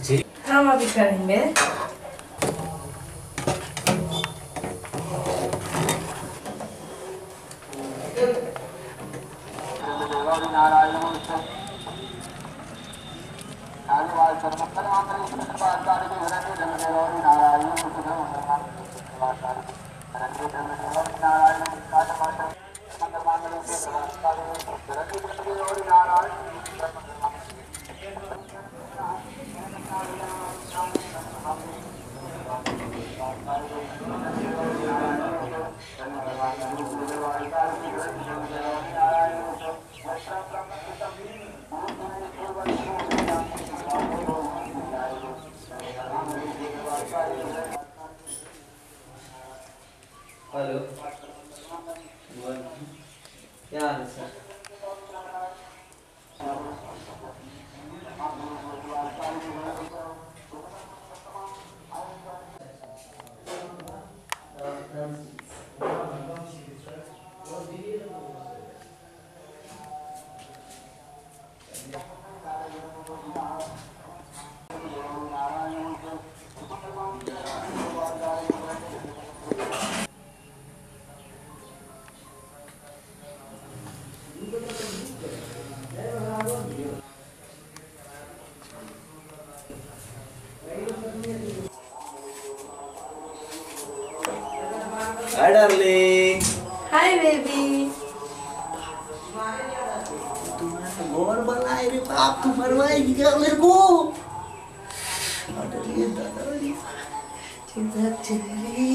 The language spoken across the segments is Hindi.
हम अभी करेंगे। हेलो, क्या हाल है sir? Hi darling. Hi baby. तुम्हारा और बनाए रे बाप, तुम मरवाएगी क्या मेरे को? डरिए दादाजी, चिंता चली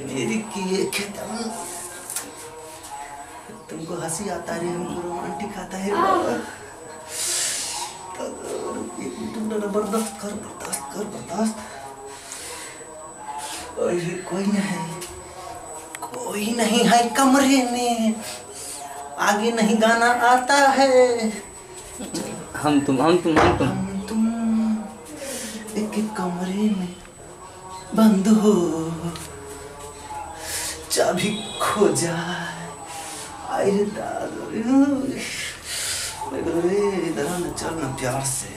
मेरी की खत्म। तुमको हंसी आता है, हमको रोमांटिक आता है। तुम बर्दाश्त कर, बर्दाश्त कर, बर्दाश्त। कोई नहीं है कमरे में, आगे नहीं गाना आता है। हम तुम एक कमरे में बंद हो, चाबी खो जाए। अरे इधर ना, चल ना प्यार से।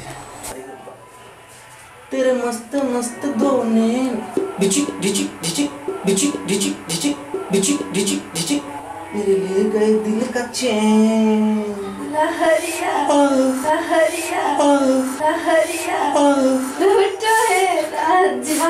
तेरे मस्त मस्त दो नैन डिचिक डिचिक डिचिक डिचिक डिचिक डिचिक डिचिक डिचिक डिचिक, मेरे ले गए दिल का चैन। लहरिया लहरिया लहरिया लूटो है राजा।